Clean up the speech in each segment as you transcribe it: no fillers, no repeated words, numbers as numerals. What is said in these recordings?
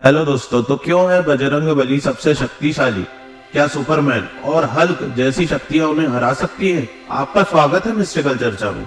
Hello दोस्तों, तो क्यों है बजरंगबली सबसे शक्तिशाली? क्या सुपरमैन और हल्क जैसी शक्तियां उन्हें हरा सकती है? आपका स्वागत है मिस्टिकल चर्चा में।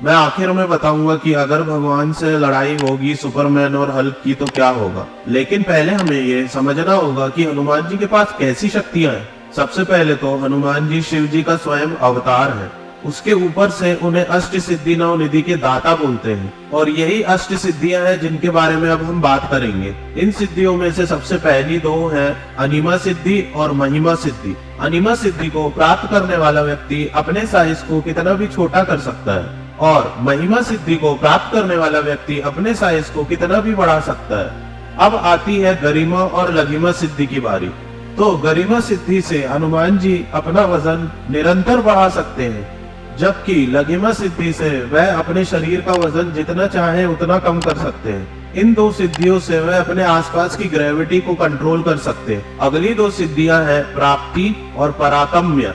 मैं आखिर में बताऊंगा कि अगर भगवान से लड़ाई होगी सुपरमैन और हल्क की तो क्या होगा। लेकिन पहले हमें ये समझना होगा कि हनुमान जी के पास कैसी शक्तियां हैं। सबसे पहले तो हनुमान जी शिव जी का स्वयं अवतार है। उसके ऊपर से उन्हें अष्ट सिद्धि नव निधि के दाता बोलते हैं और यही अष्ट सिद्धियां हैं जिनके बारे में अब हम बात करेंगे। इन सिद्धियों में से सबसे पहली दो है अनिमा सिद्धि और महिमा सिद्धि। अनिमा सिद्धि को प्राप्त करने वाला व्यक्ति अपने साइज को कितना भी छोटा कर सकता है और महिमा सिद्धि को प्राप्त करने वाला व्यक्ति अपने साइज को कितना भी बढ़ा सकता है। अब आती है गरिमा और लघिमा सिद्धि की बारी। तो गरिमा सिद्धि से हनुमान जी अपना वजन निरंतर बढ़ा सकते हैं, जबकि लघिमा सिद्धि से वह अपने शरीर का वजन जितना चाहे उतना कम कर सकते हैं। इन दो सिद्धियों से वह अपने आसपास की ग्रेविटी को कंट्रोल कर सकते हैं। अगली दो सिद्धियां हैं प्राप्ति और पराकम्य।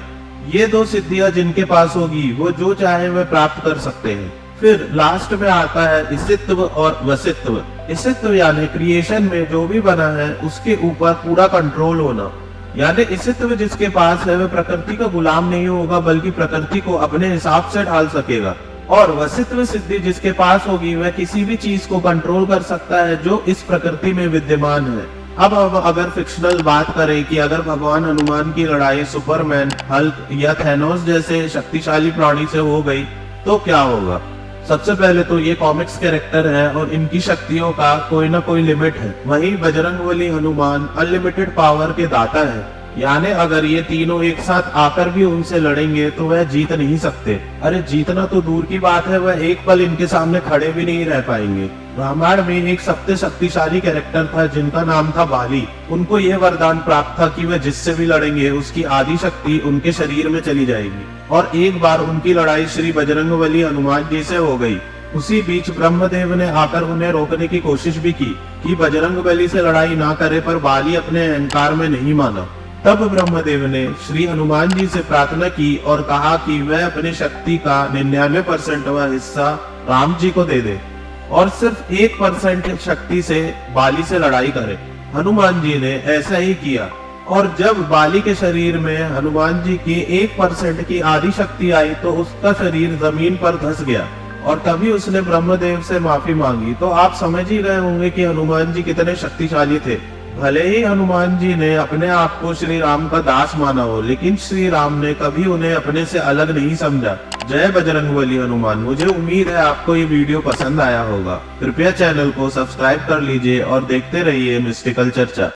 ये दो सिद्धियां जिनके पास होगी वो जो चाहे वह प्राप्त कर सकते हैं। फिर लास्ट में आता है ईशित्व और वशित्व। ईशित्व यानी क्रिएशन में जो भी बना है उसके ऊपर पूरा कंट्रोल होना। यानी ईशित्व जिसके पास है वह प्रकृति का गुलाम नहीं होगा बल्कि प्रकृति को अपने हिसाब से ढाल सकेगा। और वशित्व सिद्धि जिसके पास होगी वह किसी भी चीज को कंट्रोल कर सकता है जो इस प्रकृति में विद्यमान है। अब अगर फिक्शनल बात करें कि अगर भगवान हनुमान की लड़ाई सुपरमैन, हल्क या थैनोस जैसे शक्तिशाली प्राणी से हो गई तो क्या होगा? सबसे पहले तो ये कॉमिक्स कैरेक्टर है और इनकी शक्तियों का कोई ना कोई लिमिट है। वहीं बजरंगबली हनुमान अनलिमिटेड पावर के दाता है। यानी अगर ये तीनों एक साथ आकर भी उनसे लड़ेंगे तो वह जीत नहीं सकते। अरे जीतना तो दूर की बात है, वह एक पल इनके सामने खड़े भी नहीं रह पाएंगे। रामायण में एक सबसे शक्तिशाली कैरेक्टर था जिनका नाम था बाली। उनको यह वरदान प्राप्त था कि वह जिससे भी लड़ेंगे उसकी आदि शक्ति उनके शरीर में चली जाएगी। और एक बार उनकी लड़ाई श्री बजरंगबली हनुमान जी से हो गई। उसी बीच ब्रह्मदेव ने आकर उन्हें रोकने की कोशिश भी की कि बजरंगबली से लड़ाई ना करे, पर बाली अपने अहंकार में नहीं माना। तब ब्रह्मदेव ने श्री हनुमान जी से प्रार्थना की और कहा कि वह अपनी शक्ति का 99% हिस्सा राम जी को दे दे और सिर्फ 1% शक्ति से बाली से लड़ाई करे। हनुमान जी ने ऐसा ही किया और जब बाली के शरीर में हनुमान जी की 1% की आदि शक्ति आई तो उसका शरीर जमीन पर धंस गया और तभी उसने ब्रह्मदेव से माफी मांगी। तो आप समझ ही गए होंगे कि हनुमान जी कितने शक्तिशाली थे। भले ही हनुमान जी ने अपने आप को श्री राम का दास माना हो, लेकिन श्री राम ने कभी उन्हें अपने से अलग नहीं समझा। जय बजरंगबली हनुमान। मुझे उम्मीद है आपको ये वीडियो पसंद आया होगा। कृपया चैनल को सब्सक्राइब कर लीजिए और देखते रहिए मिस्टिकल चर्चा।